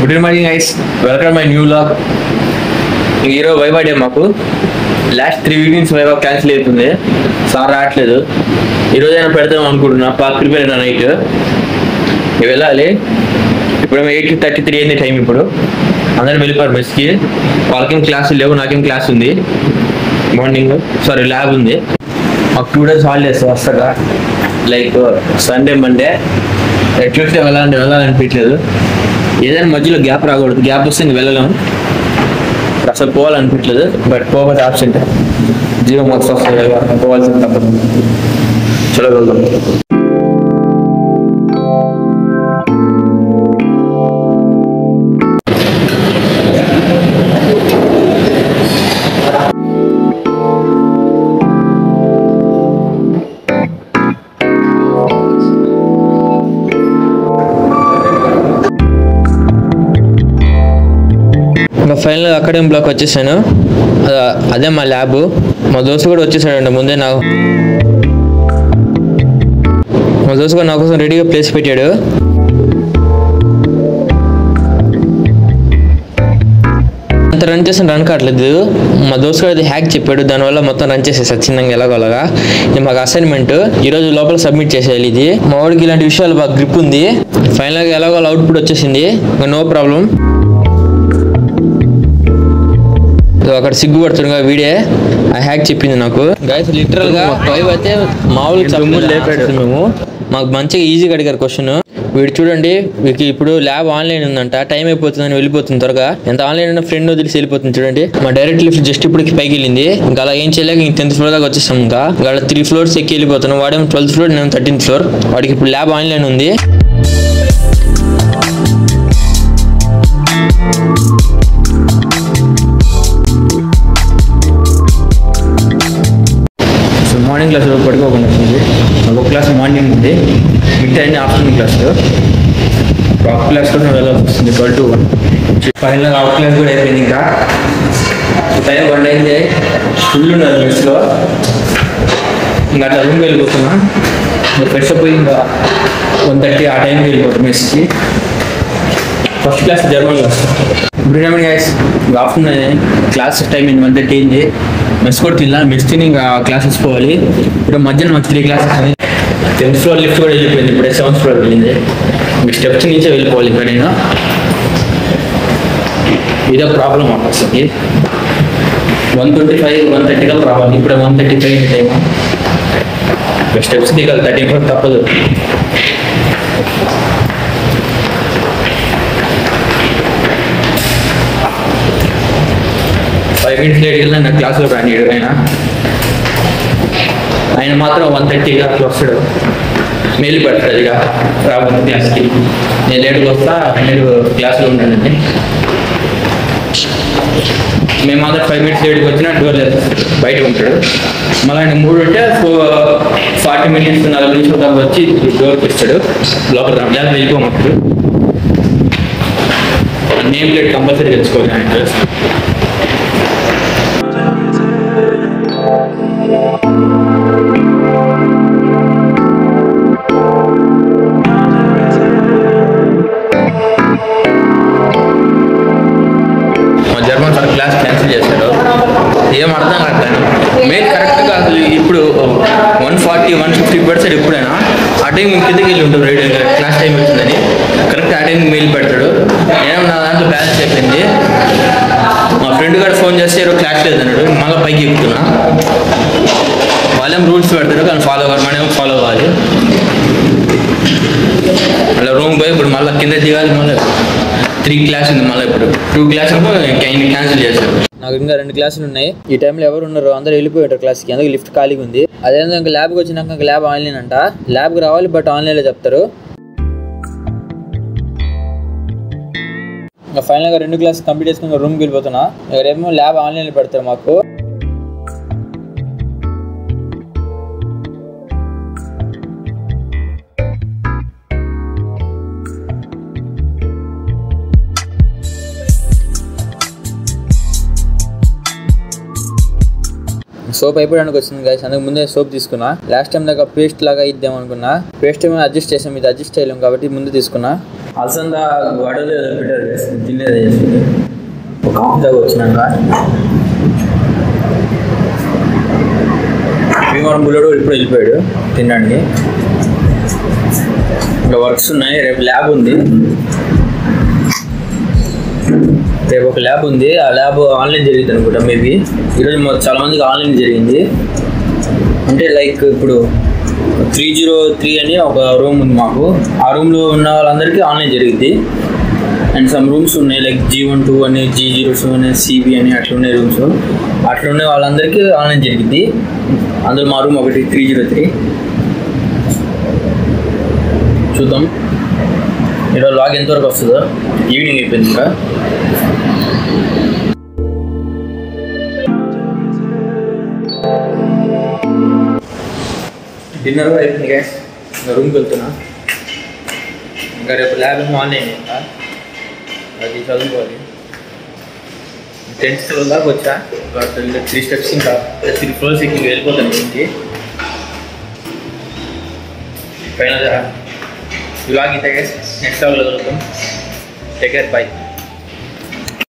Good morning guys, welcome my new vlog. ఈరోజు viva day. మాకు last 3 weeks నుంచి viva cancel అవుతుంది. Sir రావట్లేదు. ఈరోజైనా పెడతాం అనుకుంటున్నా. ప్రిపేర్ అయినా నైట్ వెళ్ళాలి. ఇప్పుడు 8:33 అయింది టైం. ఇప్పుడు అందరూ వెళ్ళిపోయారు మెస్కి. వాళ్ళకేం క్లాసులు లేవు, నాకేం క్లాస్ ఉంది. మార్నింగ్ ల్యాబ్ ఉంది. మాకు 2 days హాలిడేస్ వస్తాగా, లైక్ సండే మండే. ట్యూస్డే వెళ్ళాలనిపించలేదు. ఏదైనా మధ్యలో గ్యాప్ రాకూడదు. గ్యాప్ వస్తే ఇంక వెళ్ళలేము. అసలు పోవాలనిపించలేదు. బట్ పోకపోతే ఆప్షన్ జీరో మార్క్స్ వస్తాయి. పోవాల్సింది తప్పదు. చలో వెళ్దాం. ఫైనల్ అకాడమిక్ బ్లాక్ వచ్చేసాను. అదే మా ల్యాబ్. మా దోస్తు కూడా వచ్చేసాడండి ముందే. మా దోస్తు కూడా నా కోసం రెడీగా ప్లేస్ పెట్టాడు. అంత రన్ చేసిన రన్ కావట్లేదు. మా దోస్తు కూడా అది హ్యాక్ చెప్పాడు. దానివల్ల మొత్తం రన్ చేసేసాడు చిన్నగా ఎలాగోలాగా. ఇది మాకు అసైన్మెంట్. ఈరోజు లోపల సబ్మిట్ చేసేయాలి. ఇది మా వాడికి ఇలాంటి విషయాలు బాగా గ్రిప్ ఉంది. ఫైనల్గా ఎలాగోలా అవుట్పుట్ వచ్చేసింది. No problem. అక్కడ సిగ్గుపడుతుండగా వీడే ఆ హ్యాక్ చెప్పింది నాకు. గైస్ లిటరల్ గా వైవ్ అయితే మామూలుగా లేపాడు. మేము మాకు మంచిగా ఈజీగా అడిగారు క్వశ్చన్. వీడు చూడండి, వీడికి ఇప్పుడు ల్యాబ్ ఆన్లైన్ ఉందంట. టైం అయిపోతుందని వెళ్ళిపోతుంది త్వరగా. ఎంత ఆన్లైన్ ఉన్న ఫ్రెండ్ వదిలిసి వెళ్ళిపోతుంది చూడండి. మా డైరెక్ట్ లిఫ్ట్ జస్ట్ ఇప్పటికి పైకి వెళ్ళింది. ఇంకా అలా ఏం చేయలేక 10th floor దాకా వచ్చేసాం. ఇంకా 3 floors ఎక్కి వెళ్ళిపోతున్నాం. వాడేమో 12th floor, నేను 13th floor. వాడికి ఇప్పుడు ల్యాబ్ ఆన్లైన్ ఉంది. మార్నింగ్ క్లాస్ పడుకోకుండా వచ్చింది. ఒక క్లాస్ మార్నింగ్ ఉంది, మిగతా అన్ని ఆఫ్టర్నూన్ క్లాస్లో. ఆఫ్ క్లాస్ కోసం వెళ్ళాల్సి వస్తుంది 12 to 1. ఫైనల్ ఆఫ్ క్లాస్ కూడా అయిపోయింది. ఇంకా టైం 1 అయింది. ఫుల్ ఉన్నది మెస్లో. ఇంకా అట్లా రూమ్కి వెళ్ళిపోతున్నా. ఫ్రెష్ అప్ పోయి ఇంకా 1:30 ఆ టైంకి వెళ్ళిపోతాం మెస్కి. First class German class. Good morning guys. Afternoon class time 1:30 అయింది. మెస్ కూడా తిన్నా. మెస్ తిని ఇంకా క్లాసెస్ పోవాలి. ఇప్పుడు మధ్యాహ్నం మాకు 3 classes అని. 10th floor లిఫ్ట్ కూడా వెళ్ళిపోయింది. ఇప్పుడే 7th floor వెళ్ళింది. మీ స్టెప్స్ నుంచే వెళ్ళిపోవాలి. ఇక్కడ నేను ఇదే ప్రాబ్లం అసలు. 1:25 1:30 కల్లా రావాలి. ఇప్పుడే 1:35 టైం. స్టెప్స్ దిగాలి. 13 floor తప్పదు. ఫైవ్ మినిట్స్ లేట్ వెళ్ళినా నా క్లాస్లో రానిడు ఆయన మాత్రం 1:30 అట్లా వస్తాడు. మెయిల్ పెడతాడు ఇక రాబోతుంది క్లాస్కి. నేను లేట్గా వస్తా, మీరు క్లాస్లో ఉంటానండి. మేము మాత్రం 5 minutes లేట్కి వచ్చినా డోర్ బయట ఉంటాడు. మళ్ళీ ఆయన 3 ఉంటే 40 minutes 40 నిమిషాల దాకా వచ్చి డోర్కి ఇస్తాడు. లోపల క్లాస్ వెళ్ళిపోమప్పుడు నేమ్ ప్లేట్ కంపల్సరీ తెచ్చుకోవాలి. ఆయన జర్మన్ సార్ క్లాస్ క్యాన్సిల్ చేశాడు. ఏం అర్థం కాదు. మెయిల్ కరెక్ట్గా అసలు ఇప్పుడు 140 150 పెడతాడు. ఎప్పుడైనా ఆ టైం కిందకి వెళ్ళి ఉంటుంది. క్లాస్ టైం వచ్చిందని కరెక్ట్ ఆ టైంకి మెయిల్ పెడతాడు. నేను నా దాంట్లో బ్యాలెన్స్ అయిపోయింది. మా ఫ్రెండ్ గారు ఫోన్ చేస్తే ఈరోజు క్లాస్ లేదన్నాడు. మళ్ళీ పైకి ఎక్కుతున్నా. వాళ్ళేం రూల్స్ పెడతారు కానీ ఫాలో అవ్వాలి. మనమేమో ఫాలో అవ్వాలి. అలా రూమ్ పోయి ఇప్పుడు మళ్ళీ కింద దిగాలి. మళ్ళీ 3 classes ఉంది. మళ్ళీ ఇప్పుడు 2 classes క్యాన్సిల్ చేశారు. నాకు ఇంకా 2 classes ఉన్నాయి. ఈ టైంలో ఎవరు ఉన్నారు? అందరూ వెళ్ళిపోయారు క్లాస్కి. అందుకే లిఫ్ట్ ఖాళీగా ఉంది. అదేందో ఇంకా ల్యాబ్కి వచ్చినాక ఇంకా ల్యాబ్ ఆన్లైన్ అంట. ల్యాబ్కి రావాలి బట్ ఆన్లైన్లో చెప్తారు. ఇంకా ఫైనల్గా 2 classes కంప్లీట్ చేసుకుని రూమ్కి వెళ్ళిపోతున్నా. రేపేమో ల్యాబ్ ఆన్లైన్లో పెడతారు మాకు. సోప్ అయిపోవడానికి వచ్చింది గైస్, అందుకు ముందే సోప్ తీసుకున్నా. లాస్ట్ టైం దాకా పేస్ట్ లాగా ఇద్దాం అనుకున్నా, పేస్ట్ ఏమైనా అడ్జస్ట్ చేసాం, ఇది అడ్జస్ట్ చేయలేం కాబట్టి ముందు తీసుకున్నా. అలసందా వడలు పెట్టారు, తినేది చేసింది ఒక హాఫ్ దాకా వచ్చినాక. భీమవరం బుల్లడు ఇప్పుడు వెళ్ళిపోయాడు తినడానికి. ఇంకా వర్క్స్ ఉన్నాయి, రేపు ల్యాబ్ ఉంది. రేపు ఒక ల్యాబ్ ఉంది, ఆ ల్యాబ్ ఆన్లైన్ జరిగింది అనుకుంటా మేబీ. ఈరోజు చాలా మందికి ఆన్లైన్ జరిగింది. అంటే లైక్ ఇప్పుడు 303 అని ఒక రూమ్ ఉంది మాకు, ఆ రూమ్లో ఉన్న వాళ్ళందరికీ ఆన్లైన్ జరిగింది. అండ్ సమ్ రూమ్స్ ఉన్నాయి లైక్ G12 అని, G02 అని, CB అని అట్లున్నాయి రూమ్స్. అట్లున్న వాళ్ళందరికీ ఆన్లైన్ జరిగింది. అందులో మా రూమ్ ఒకటి 303. చూద్దాం ఈరోజు లాగ్ ఎంతవరకు వస్తుందో. ఈవినింగ్ అయిపోయింది ఇంకా. డిన్నర్ కూడా అయిపోయింది గ్యాస్, ఇంకా రూమ్కి వెళ్తున్నా. ఇంకా రేపు ల్యాబ్ ఆన్లైన్ ఇంకా అది చదువుకోవాలి. 10th floor దాకా వచ్చా, 3 steps ఇంకా 3 floors ఇంకా వెళ్ళిపోతాను ఇంటికి. ఫైనల్ వ్లాగ్ ఇంతే గైస్, నెక్స్ట్ వ్లాగ్లో కలుద్దాం. Take care, by.